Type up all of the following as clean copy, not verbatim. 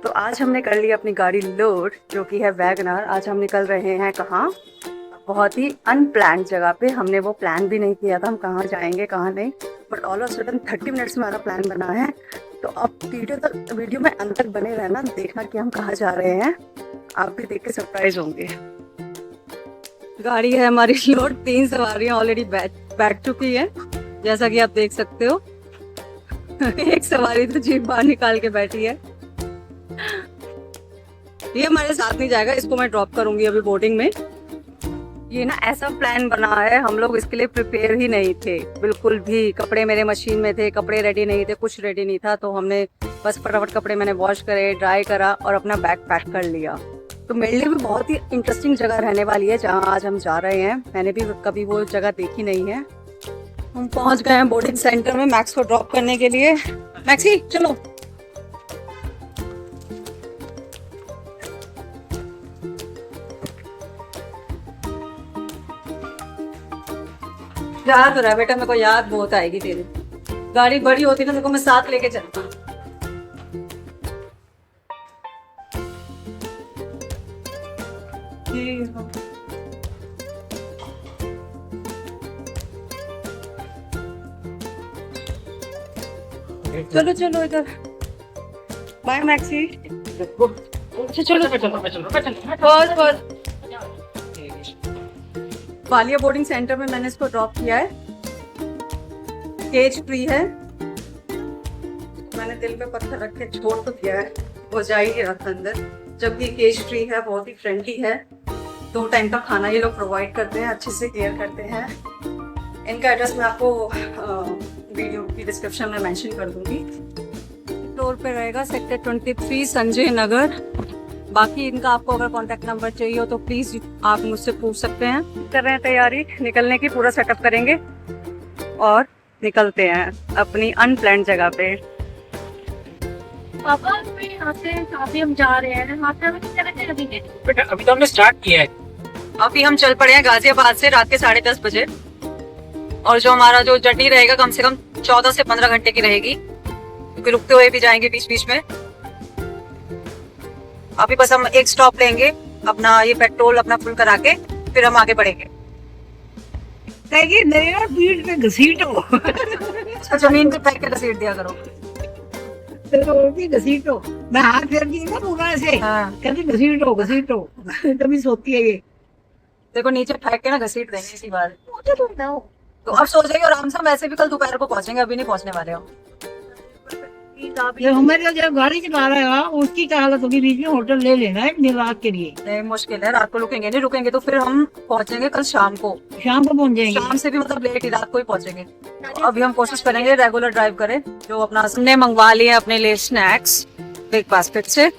तो आज हमने कर लिया अपनी गाड़ी लोड, जो कि है वैगनर। आज हम निकल रहे हैं कहाँ? बहुत ही अनप्लान्ड जगह पे। हमने वो प्लान भी नहीं किया था हम कहाँ जाएंगे कहाँ नहीं, but all of sudden 30 minutes में हमारा प्लान बना है। तो अब वीडियो में अंत तक बने रहना, देखना कि हम कहाँ जा रहे हैं। आप भी देख के सरप्राइज होंगे। गाड़ी है हमारी लोड, 3 सवारियां ऑलरेडी बैठ चुकी है, जैसा कि आप देख सकते हो। एक सवारी तो जीप बाहर निकाल के बैठी है। ये हमारे साथ नहीं जाएगा, इसको मैं ड्रॉप करूंगी अभी बोर्डिंग में। ये ना ऐसा प्लान बना है, हम लोग इसके लिए प्रिपेयर ही नहीं थे बिल्कुल भी। कपड़े मेरे मशीन में थे, कपड़े रेडी नहीं थे, कुछ रेडी नहीं था। तो हमने बस फटाफट कपड़े मैंने वॉश करे, ड्राई करा और अपना बैग पैक कर लिया। तो मेरे लिए भी बहुत ही इंटरेस्टिंग जगह रहने वाली है जहाँ आज हम जा रहे हैं। मैंने भी कभी वो जगह देखी नहीं है। हम पहुंच गए हैं बोर्डिंग सेंटर में मैक्स को ड्रॉप करने के लिए। मैक्सी चलो। याद हो रहा है बेटा, मेरे को याद बहुत आएगी तेरी। गाड़ी बड़ी होती ना, मेरे को मैं साथ लेके चलता। चलो चलो इधर। Bye Maxi. चलो बस वालिया बोर्डिंग सेंटर में मैंने इसको ड्रॉप किया है। केज फ्री है, मैंने दिल पे पत्थर रख के छोड़ तो दिया है, वो जा ही नहीं रहा अंदर। जबकि केज फ्री है, बहुत ही फ्रेंडली है। 2 टाइम का खाना ये लोग प्रोवाइड करते हैं, अच्छे से केयर करते हैं। इनका एड्रेस मैं आपको वीडियो की डिस्क्रिप्शन में मेंशन कर दूंगी। फ्लोर पे रहेगा सेक्टर 23 संजय नगर। बाकी इनका आपको अगर कॉन्टैक्ट नंबर चाहिए हो तो प्लीज आप मुझसे पूछ सकते हैं। कर रहे हैं तैयारी निकलने की, पूरा सेटअप करेंगे और निकलते हैं अपनी अनप्लान्ड जगह पे। पापा यहाँ से काफी हम जा रहे हैं, वहाँ पे हमें कितने बजे लगेंगे? बेटा अभी तो हमने स्टार्ट किया है। अभी हम चल पड़े हैं गाजियाबाद से रात के 10:30 बजे। और जो हमारा जो जर्नी रहेगा कम से कम 14 से 15 घंटे की रहेगी, क्योंकि रुकते हुए भी जाएंगे बीच बीच में। अभी बस हम एक स्टॉप लेंगे, अपना ये पेट्रोल अपना फुल करा के फिर हम आगे बढ़ेंगे। पीठ पे घसीटो। अच्छा, जमीन पे फेंक के घसीट दिया करो। घसीटो, मैं हाथ फेर दी ना पूरा से। हाँ। कहती घसीटो घसीटो, तभी सोती है ये। देखो नीचे फेंक के ना घसीट देंगे इसी बार। तो अब सो जाइए आराम से, हम वैसे भी कल दोपहर को पहुंचेंगे, अभी नहीं पहुंचने वाले हो। हमारे जो गाड़ी चला रहा है उसकी क्या हालत होगी, बीच में होटल ले लेना है रात के लिए। नहीं मुश्किल है, रात को रुकेंगे नहीं, रुकेंगे तो फिर हम पहुंचेंगे कल शाम को। शाम को पहुंच जाएंगे। शाम से भी मतलब लेट ही, रात को ही पहुंचेंगे। तो अभी हम कोशिश करेंगे रेगुलर ड्राइव करें। जो अपना हमने मंगवा लिए अपने लिए स्नैक्स बिग बास्केट से।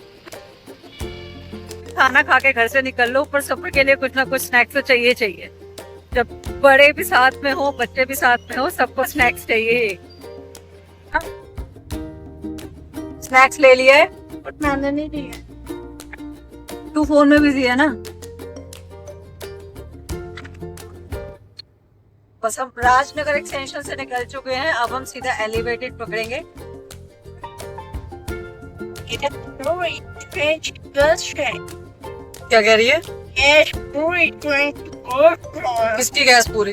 खाना खा के घर से निकल लो, पर सफर के लिए कुछ ना कुछ स्नैक्स तो चाहिए चाहिए। जब बड़े भी साथ में हो, बच्चे भी साथ में हो, सबको स्नैक्स चाहिए। स्नैक्स ले लिया है, बट मैंने नहीं लिया। तू फोन में बिजी है ना। बस हम राजनगर एक्सटेंशन से निकल चुके हैं, अब हम सीधा एलिवेटेड पकड़ेंगे। क्या कह रही है? किसकी गैस पूरी?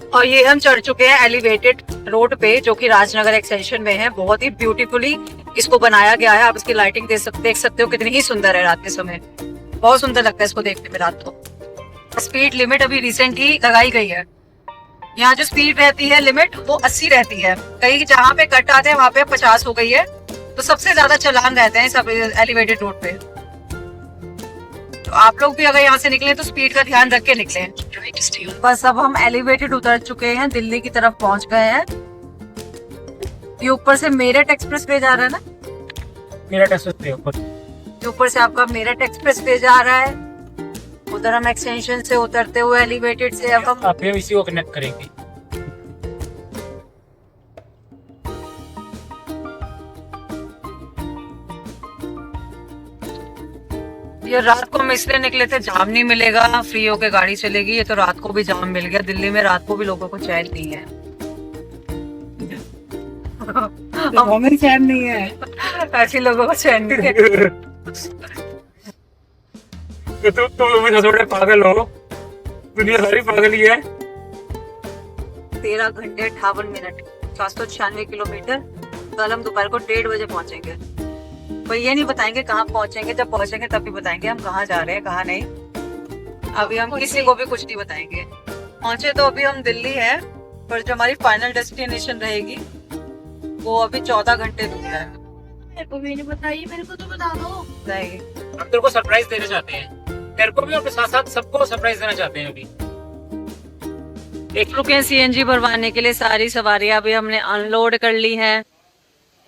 और ये हम चढ़ चुके हैं एलिवेटेड रोड पे, जो कि राजनगर एक्सटेंशन में है। बहुत ही ब्यूटीफुली इसको बनाया गया है। आप इसकी लाइटिंग देख सकते हो कितनी ही सुंदर है रात के समय। बहुत सुंदर लगता है इसको देखने में रात को। स्पीड लिमिट अभी रिसेंटली लगाई गई है। यहाँ जो स्पीड रहती है लिमिट वो 80 रहती है। कहीं जहाँ पे कट आते हैं वहाँ पे 50 हो गई है। तो सबसे ज्यादा चालान रहते हैं सब एलिवेटेड रोड पे। तो आप लोग भी अगर यहाँ से निकले तो स्पीड का ध्यान रख के निकले। बस अब हम एलिवेटेड उतर चुके हैं, दिल्ली की तरफ पहुंच गए हैं। ये ऊपर से मेरठ एक्सप्रेस वे जा रहा है ना? मेरठ एक्सप्रेस ऊपर से आपका मेरठ एक्सप्रेस वे जा रहा है। उधर हम एक्सटेंशन से उतरते हुए एलिवेटेड से अब हम आप इसी को कनेक्ट करेंगे। ये रात को हम इसलिए निकले थे, जाम नहीं मिलेगा, फ्री होके गाड़ी चलेगी। ये तो रात को भी जाम मिल गया। दिल्ली में रात को भी लोगों को चैन नहीं है। हमें चैन नहीं है। ऐसे लोगों को चैन नहीं है। तुम लोग भी थोड़े पागल हो, दुनिया सारी पागल ही है। 13 घंटे 58 मिनट, 496 किलोमीटर। कल हम दोपहर को 1:30 बजे पहुंचेंगे। पर ये नहीं बताएंगे कहाँ पहुंचेंगे, जब पहुंचेंगे तभी बताएंगे हम कहाँ जा रहे हैं कहाँ नहीं। अभी हम किसी को भी कुछ नहीं बताएंगे। पहुंचे तो अभी हम दिल्ली है, पर जो हमारी फाइनल डेस्टिनेशन रहेगी वो अभी 14 घंटे दूर है। मेरे को भी नहीं बताइए, मेरे को तो बता दो। नहीं, हम तेरे को सरप्राइज देना चाहते हैं, तेरे को भी और साथ साथ सबको सरप्राइज देना चाहते हैं। अभी एक रुके सीएनजी भरवाने के लिए। सारी सवारियां अभी हमने अनलोड कर ली हैं,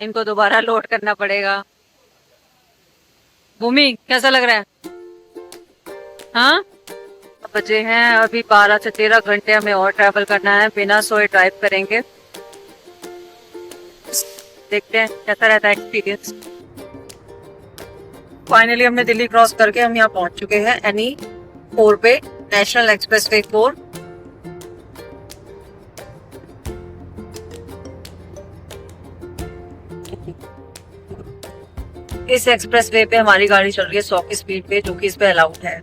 इनको दोबारा लोड करना पड़ेगा। भूमि कैसा लग रहा है? हाँ, बजे हैं अभी 12 से 13 घंटे हमें और ट्रैवल करना है, बिना सोए ड्राइव करेंगे। देखते हैं कैसा रहता है एक्सपीरियंस। फाइनली हमने दिल्ली क्रॉस करके हम यहाँ पहुंच चुके हैं NE4 पे, नेशनल एक्सप्रेसवे 4। इस एक्सप्रेसवे पे हमारी गाड़ी चल रही है 100 की स्पीड पे, जो कि इस पे अलाउड है।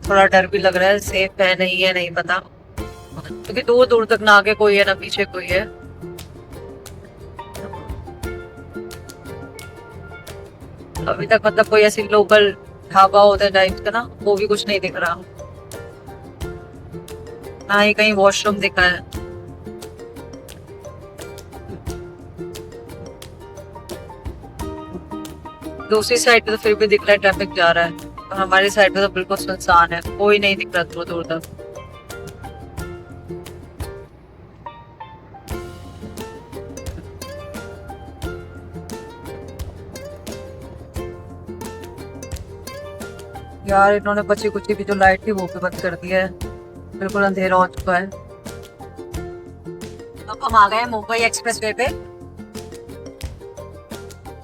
थोड़ा डर भी लग रहा है, सेफ है नहीं है नहीं पता, क्योंकि दूर दूर तक ना आगे कोई है ना पीछे कोई है। अभी तक मतलब कोई ऐसी लोकल ढाबा होता है टाइप का ना, वो भी कुछ नहीं दिख रहा, ना ही कहीं वॉशरूम दिखा है। दूसरी साइड पे तो फिर भी दिख रहा है ट्रैफिक जा रहा है, और हमारी साइड पे तो बिल्कुल सुनसान है, कोई नहीं दिख रहा दूर दूर तक। यार इन्होंने बची कुची की जो लाइट थी वो भी बंद कर दिया है, बिल्कुल अंधेरा हो चुका है। अब हम आ गए हैं मुंबई एक्सप्रेसवे पे।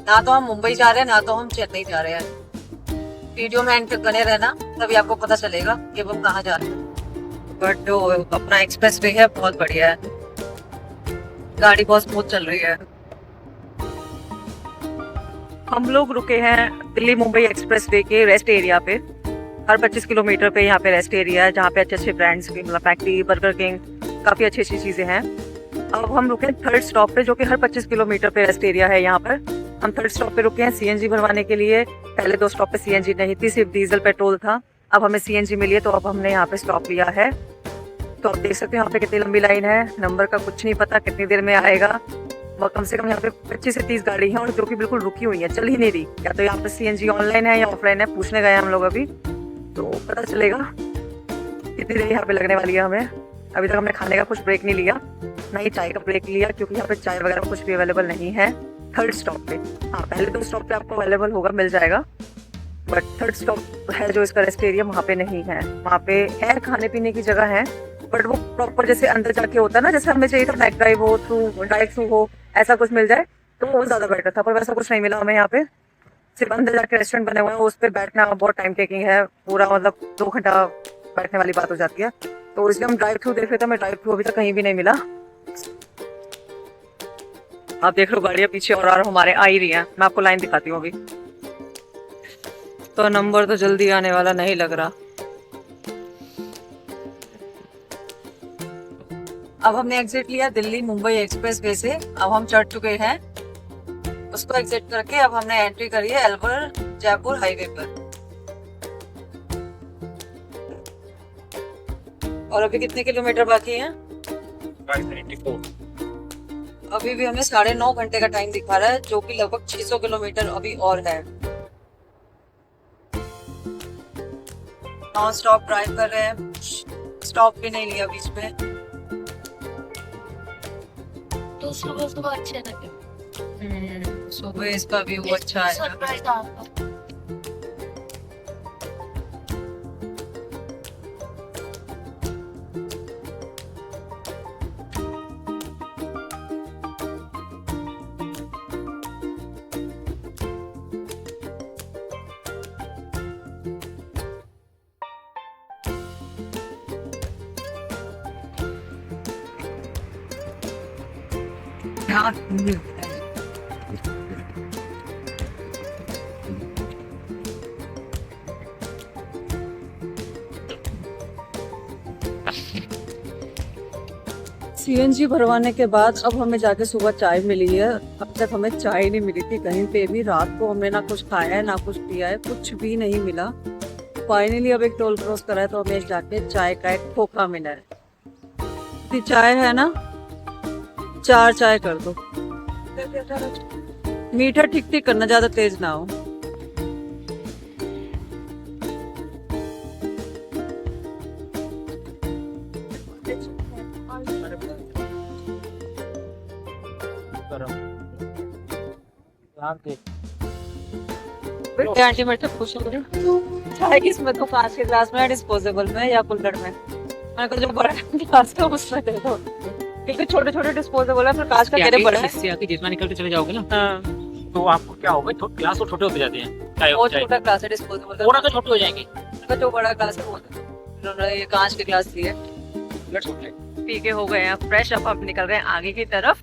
ना तो हम मुंबई जा रहे हैं ना तो हम चेन्नई जा रहे हैं। वीडियो में एंड तक बने रहना, तभी आपको पता चलेगा कि हम कहाँ जा रहे हैं। बट जो अपना एक्सप्रेसवे है बहुत बढ़िया है, गाड़ी बहुत स्मूथ चल रही है। हम लोग रुके हैं दिल्ली मुंबई एक्सप्रेसवे के रेस्ट एरिया पे। हर 25 किलोमीटर पे यहाँ पे रेस्ट एरिया है, जहाँ पे अच्छे अच्छे ब्रांड्स की मतलब मैकडी, बर्गर किंग, काफ़ी अच्छी अच्छी चीज़ें हैं। अब हम रुके थर्ड स्टॉप पे, जो कि हर 25 किलोमीटर पे रेस्ट एरिया है। यहाँ पर हम थर्ड स्टॉप पे रुके हैं सीएनजी भरवाने के लिए। पहले 2 स्टॉप पे सीएनजी नहीं थी, सिर्फ डीजल पेट्रोल था। अब हमें सीएनजी मिली है, तो अब हमने यहाँ पे स्टॉप लिया है। तो आप देख सकते हो यहाँ पे कितनी लंबी लाइन है, नंबर का कुछ नहीं पता कितनी देर में आएगा। और कम से कम यहाँ पे 25 से 30 गाड़ी है, और जो कि बिल्कुल रुकी हुई है, चल ही नहीं रही। या तो यहाँ पे सीएनजी ऑनलाइन है या ऑफलाइन है, पूछने गए हम लोग अभी, तो पता चलेगा कितनी देर यहाँ पे लगने वाली है हमें। अभी तक हमने खाने का कुछ ब्रेक नहीं लिया, ना ही चाय का ब्रेक लिया, क्योंकि यहाँ पे चाय वगैरह कुछ भी अवेलेबल नहीं है थर्ड स्टॉप पे। हाँ, पहले 2 स्टॉप पे आपको अवेलेबल होगा, मिल जाएगा, बट थर्ड स्टॉप है जो इसका रेस्ट एरिया, वहाँ पे नहीं है। वहाँ पे है खाने पीने की जगह है, बट वो प्रॉपर जैसे अंदर जाके होता है ना, जैसे हमें चाहिए था मैक ड्राइव हो, थ्रू डायरेक्ट थ्रू हो, ऐसा कुछ मिल जाए तो वो ज़्यादा बेटर था, पर वैसा कुछ नहीं मिला हमें। यहाँ पे सिर्फ अंदर जाके रेस्टोरेंट बने हुए हैं, उस पर बैठना बहुत टाइम टेकिंग है, पूरा मतलब 2 घंटा बैठने वाली बात हो जाती है। तो इसलिए हम ड्राइव थ्रू देख रहे थे, हमें ड्राइव थ्रू अभी तक कहीं भी नहीं मिला। आप देख लो गाड़ियाँ पीछे और हमारे आ ही रही हैं। मैं आपको लाइन दिखाती हूँ अभी। तो नंबर तो जल्दी आने वाला नहीं लग रहा। अब हमने एग्जिट लिया दिल्ली मुंबई एक्सप्रेसवे से। अब हम चढ़ चुके हैं, उसको एग्जिट करके अब हमने एंट्री करी है अलवर जयपुर हाईवे पर। और अभी कितने किलोमीटर बाकी हैं? 594। अभी भी हमें 9.5 घंटे का टाइम दिखा रहा है, जो कि लगभग 600 किलोमीटर अभी और है। नॉन स्टॉप ड्राइव कर रहे हैं, स्टॉप भी नहीं लिया बीच में। तो सुबह सुबह अच्छे लगे, सुबह इसका व्यू अच्छा है। सरप्राइज आपका। यहाँ सीएनजी भरवाने के बाद अब हमें जाके सुबह चाय मिली है। अब तक हमें चाय नहीं मिली थी कहीं पे भी। रात को हमने ना कुछ खाया है ना कुछ पिया है, कुछ भी नहीं मिला। फाइनली अब एक टोल क्रॉस करा है तो हमें जाके चाय का एक खोखा मिला है। तो चाय है ना, 4 चाय कर दो। मीठा ठीक ठीक करना, ज्यादा तेज ना हो। आंटी मेरे से पूछ रही चाय किसमें दो, कांच के ग्लास में, डिस्पोजेबल में या कुल्हड़ में? मैंने कहा जो बड़ा ग्लास है उसमें दे दो, क्योंकि छोटे छोटे डिस्पोजेबल है, फिर कांच का तेरे बड़ा है। इससे आके जितना निकलते चले जाओगे ना, हाँ, तो आपको क्या होगा, ग्लास और छोटे होते जाते हैं। चाय बहुत चाय छोटा ग्लास है डिस्पोजेबल, थोड़ा तो छोटे हो जाएंगे। का जो बड़ा ग्लास है वो उन्होंने ये कांच के ग्लास दिए। पी के हो गए हैं फ्रेश। अब हम निकल रहे हैं आगे की तरफ।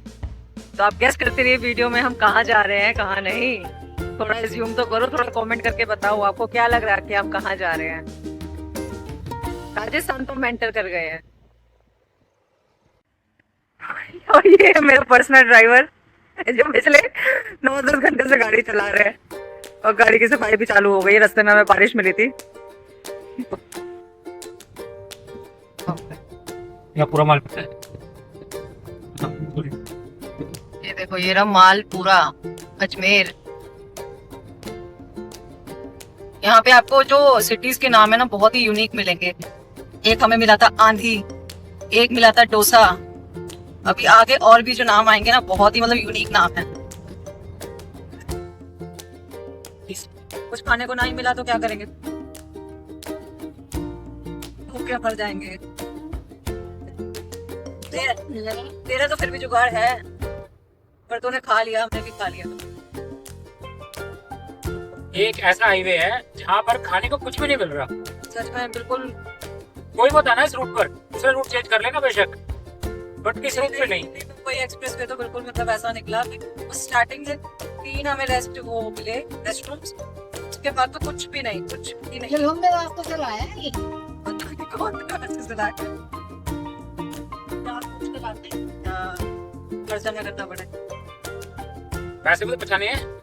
तो आप गेस करते रहिए वीडियो में हम कहाँ जा रहे हैं कहाँ नहीं। थोड़ा एज्यूम तो करो, थोड़ा कमेंट करके बताओ आपको क्या लग रहा है कि हम कहाँ जा रहे हैं। राजस्थान तो हम एंटर कर गए हैं। और ये है मेरा पर्सनल ड्राइवर जो पिछले 9-10 घंटे से गाड़ी चला रहे हैं, और गाड़ी की सफाई भी चालू हो गई। रास्ते में हमें बारिश मिली थी। या पूरा माल पता है। ये देखो, ये रहा माल पूरा अजमेर। यहाँ पे आपको जो सिटीज के नाम है ना बहुत ही यूनिक मिलेंगे। एक हमें मिला था आंधी, एक मिला था डोसा। अभी आगे और भी जो नाम आएंगे ना बहुत ही मतलब यूनिक नाम है। कुछ खाने को नहीं मिला तो क्या करेंगे, भूखे मर जाएंगे। तेरा तो फिर भी जुगाड़ है, पर तूने खा लिया, हमने भी खा लिया। एक ऐसा हाईवे है जहाँ पर खाने को कुछ भी नहीं मिल रहा। सच में बिल्कुल। कोई मत आना इस रूट पर, दूसरा रूट चेंज कर लेना बेशक, बट किस रूट पे नहीं। कोई एक्सप्रेस वे तो बिल्कुल मतलब ऐसा निकला कि स्टार्टिंग में 3 हमें रेस्ट वो मिले रेस्टरूम्स, उसके बाद तो कुछ भी नहीं, कुछ भी नहीं। चलो मेरा रास्ता चला है ये। पता नहीं कौन चला के खर्चा न करना पड़े। पैसे भी तो बचाने हैं।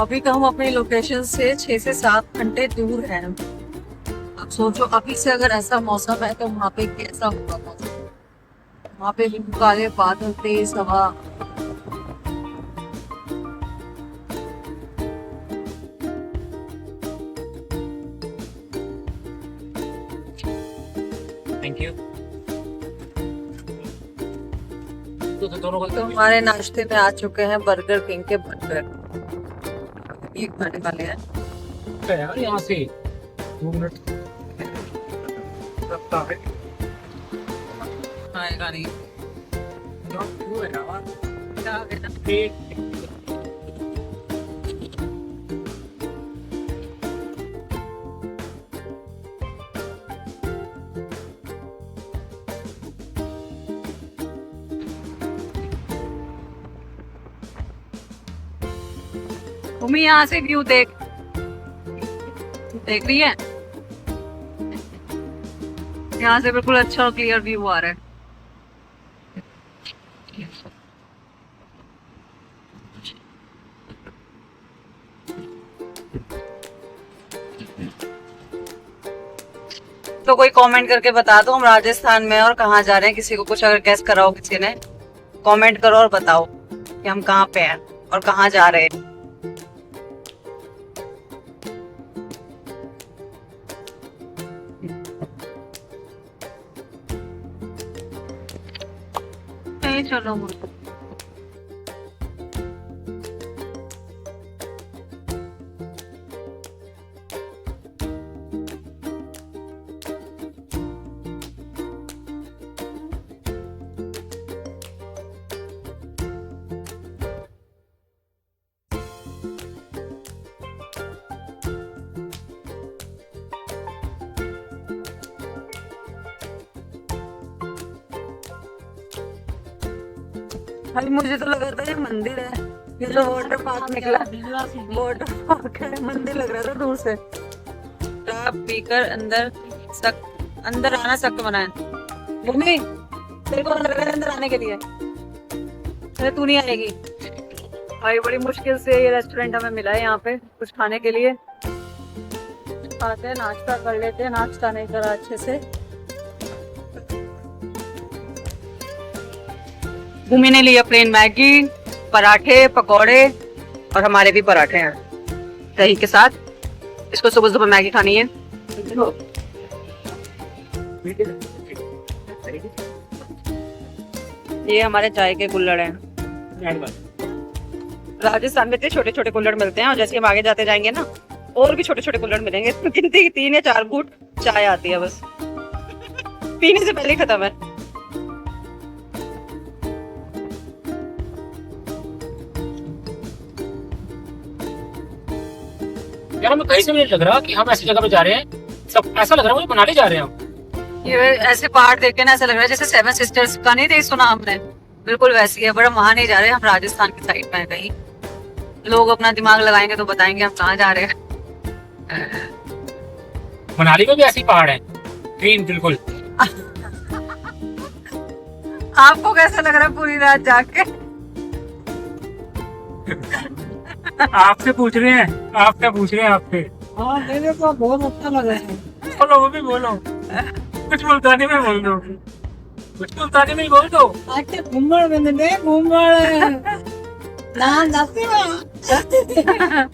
अभी तो हम अपनी लोकेशन से 6 से 7 घंटे दूर हैं। अब सोचो अभी से अगर ऐसा मौसम है तो वहाँ पे कैसा होगा मौसम। वहाँ पे भी काले बादल, तेज हवा। Thank you. तो दोनों तो हमारे नाश्ते में आ चुके हैं बर्गर किंग के बर्गर। ये खाने वाले हैं यार, यहाँ से 2 मिनट लगता है। आएगा नहीं क्या है ना? भूमि यहाँ से व्यू देख रही है, यहाँ से बिल्कुल अच्छा और क्लियर व्यू आ रहा है। तो कोई कमेंट करके बता दो हम राजस्थान में और कहाँ जा रहे हैं। किसी को कुछ अगर गेस कराओ, किसी ने कमेंट करो और बताओ कि हम कहाँ पे हैं और कहाँ जा रहे हैं। चलो अभी मुझे तो लगा था ये मंदिर है, ये तो वाटर पार्क निकला। वाटर पार्क है, मंदिर लग रहा था दूर से। शराब पीकर अंदर आना सख्त मना है। भूमि तेरे को अंदर आने के लिए, अरे तू नहीं आएगी भाई। बड़ी मुश्किल से ये रेस्टोरेंट हमें मिला है यहाँ पे कुछ खाने के लिए। आते हैं, नाश्ता कर लेते हैं। नाश्ता नहीं करा अच्छे से। भूमि ने लिया प्लेन मैगी, पराठे, पकौड़े और हमारे भी पराठे हैं दही के साथ। इसको सुबह सुबह मैगी खानी है। ये हमारे चाय के कुल्हड़ हैं। राजस्थान में इतने छोटे छोटे कुल्हड़ मिलते हैं और जैसे हम आगे जाते जाएंगे ना और भी छोटे छोटे कुल्हड़ मिलेंगे। गिनती 3 या 4 घूंट चाय आती है बस, पीने से पहले ही खत्म है। यार हमें कहीं से मुझे लग रहा कि हम ऐसी जगह पे जा रहे हैं, सब ऐसा लग रहा है मुझे मनाली जा रहे हैं हम। ये ऐसे पहाड़ देख के ना ऐसा लग रहा है जैसे 7 सिस्टर्स का नहीं थे सुना हमने, बिल्कुल वैसी है। बड़ा वहां नहीं जा रहे, हम राजस्थान की साइड में है कहीं। लोग अपना दिमाग लगाएंगे तो बताएंगे हम कहाँ जा रहे हैं। मनाली में भी ऐसी पहाड़ है, ग्रीन बिल्कुल। आपको कैसा लग रहा है पूरी रात जाके? आपसे पूछ रहे हैं, आपसे पूछ रहे हैं आपसे। हाँ मेरे को बहुत अच्छा लगा है। बोलो, वो भी बोलो, कुछ मुल्तानी में बोल दो, कुछ मुल्तानी में बोल दो। आके घूमर में घूमर नाम दसती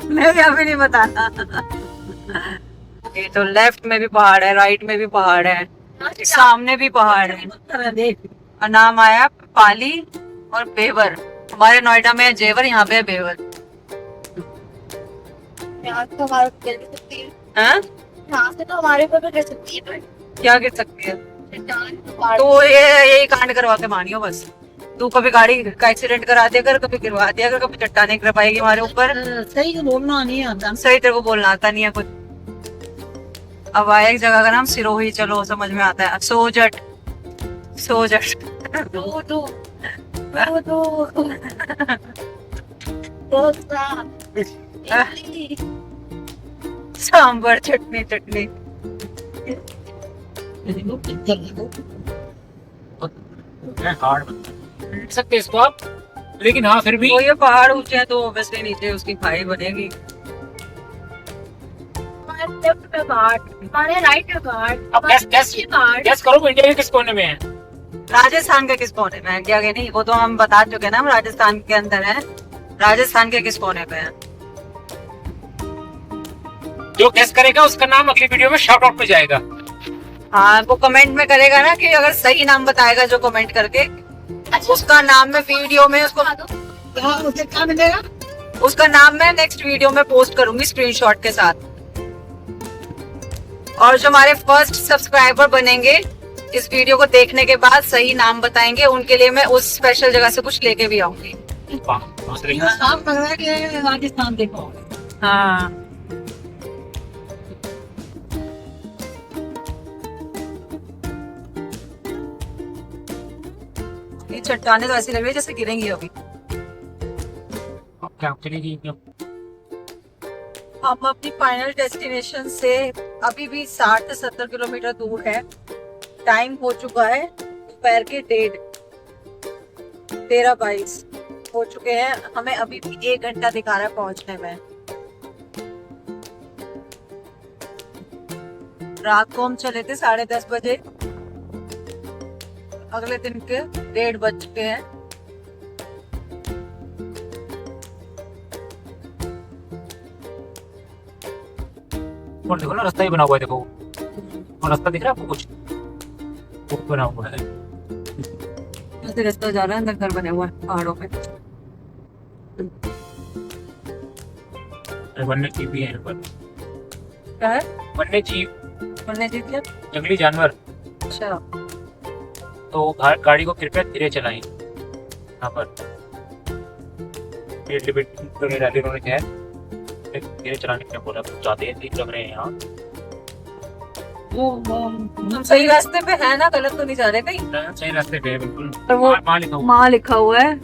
मैं भी अभी नहीं बताता। ये तो लेफ्ट में भी पहाड़ है, राइट में भी पहाड़ है, सामने भी पहाड़ है। और नाम आया पाली और बेवर। हमारे नोएडा में है जेवर, यहाँ पे है बेवर। यहाँ तो हमारे गिर सकती है, हाँ? यहाँ से तो हमारे ऊपर भी गिर सकती है। क्या गिर सकती है? तो तो ये यही कांड करवा के मानियो बस। तू कभी गाड़ी का एक्सीडेंट करा दिया कर, कभी गिरवा दिया कर, कभी चट्टाने गिर पाएगी हमारे ऊपर। सही तो बोलना नहीं आता। सही तेरे को बोलना आता नहीं है कुछ। अब आया एक जगह का नाम सिरोही, चलो समझ में आता है। सोजट, सोजट। सांबर चटनी चटनी। हार्ड बन सकते इसको आप, लेकिन हाँ फिर भी वो ये पहाड़ ऊंचे हैं तो ऑब्वियसली नीचे उसकी खाई बनेगी। हमारे लेफ्ट पे घाट, हमारे राइट पे घाट, अब गैस करो वो इंडिया के किस कोने में है। राजस्थान के किस कोने में है? इंडिया के नहीं, वो तो हम बता चुके ना, हम राजस्थान के अंदर है। राजस्थान के किस कोने पे है? जो गैस करेगा उसका नाम अगली वीडियो में शाउट आउट पे जाएगा। हाँ, वो कमेंट में करेगा ना कि अगर सही नाम बताएगा जो कमेंट करके, उसका नाम मैं वीडियो में उसको उसे क्या मिलेगा? उसका नाम मैं नेक्स्ट वीडियो में पोस्ट करूंगी स्क्रीनशॉट के साथ। और जो हमारे फर्स्ट सब्सक्राइबर बनेंगे इस वीडियो को देखने के बाद सही नाम बताएंगे, उनके लिए मैं उस स्पेशल जगह से कुछ लेके भी आऊंगी। साफ लग रहा है कि राजस्थान देखो। हाँ, ये चट्टाने तो ऐसी लग रही है जैसे गिरेंगी अभी। क्या चलेगी? हम अपनी फाइनल डेस्टिनेशन से अभी भी 60 से 70 किलोमीटर दूर है। टाइम हो चुका है दोपहर के 13:22 हो चुके हैं। हमें अभी भी 1 घंटा दिखा रहा है पहुंचने में। रात को हम चले थे 10:30 बजे, अगले दिन के 1:30 बज चुके हैं। और देखो ना रास्ता ही बना हुआ है, देखो और रास्ता दिख रहा है आपको कुछ वो बना हुआ है। ऐसे रास्ता जा रहा है, अंदर घर बने हुए हैं पहाड़ों पे। वन्य जीव भी है यहाँ पर। क्या है? वन्य जीव, वन्य जीव क्या? जंगली जानवर। अच्छा, तो गाड़ी को कृपया धीरे चलाएं। यहाँ पर लिमिट तो नहीं डाली उन्होंने, क्या है धीरे चलाने के लिए बोला, ज्यादा तेज लग रहे हैं यहाँ। हम सही रास्ते पे है ना, गलत तो नहीं जा रहे कहीं? सही रास्ते पे है बिल्कुल। और वो माँ लिखा हुआ माँ लिखा हुआ है।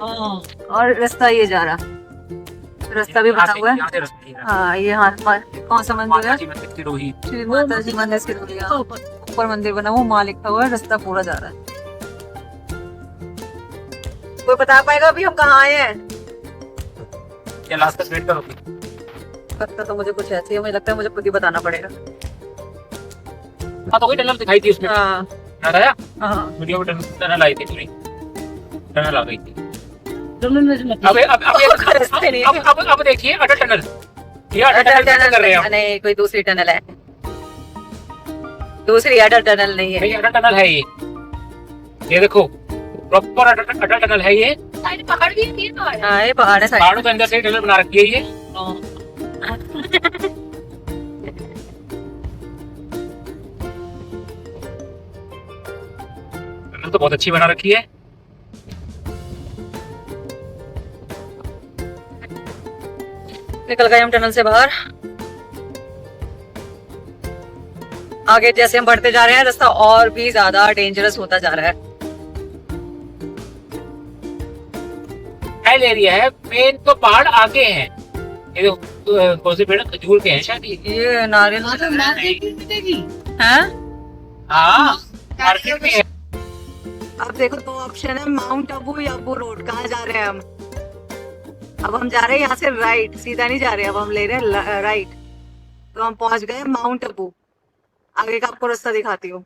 हाँ और रास्ता ये जा रहा, रास्ता भी बना हुआ है। यहाँ से रास्ता है। हाँ ये हाथ कौन सा मंदिर है? माता जी मंदिर सिरोही। श्री माता जी मंदिर सिरोलिया, ऊपर मंदिर बना हुआ, वहाँ लिखा हुआ है, रास्ता पूरा जा रहा है। कोई बता पाएगा अभी हम कहाँ आए हैं? या लास्ट तक वेट करोगे? लगता तो मुझे कुछ ऐसे ही, मुझे लगता है मुझे खुद ही बताना पड़ेगा। हाँ तो वही टनल दिखाई थी उसमें, हाँ याद आया? हाँ वीडियो में टनल आई थी पूरी, टनल आ गई थी। तुमने मुझे मत अब रास्ते नहीं है। अब देखिए अटल टनल, ये अटल टनल कैसे कर रहे हैं हम? नहीं कोई दूसरी टनल है, दूसरी अटल टनल नहीं है। नहीं अटल टनल है ये देखो प्रॉपर अटल टनल है ये। साइड पहाड़ भी है, पहाड़ है। हाँ ये पहाड़ है साइड। पहाड़ों के अंदर से टनल बना रखी है ये। टनल तो बहुत अच्छी बना रखी है। निकल गए हम टनल से बाहर। आगे जैसे हम बढ़ते जा रहे हैं रास्ता और भी ज्यादा डेंजरस होता जा रहा है। हाइल एरिया है, मेन तो पहाड़ आगे हैं। ये देखो कौन से पेड़, खजूर के हैं शायद ये नारियल मार्केट की मिलेगी। हैं? हाँ मार्केट में है। अब देखो दो ऑप्शन है, माउंट अबू या अबू रोड। कहाँ जा रहे हैं हम? अब हम जा रहे हैं यहाँ से राइट, सीधा नहीं जा रहे, अब हम ले रहे हैं राइट। तो हम पहुंच गए माउंट अबू। आगे का आपको रास्ता दिखाती हूँ।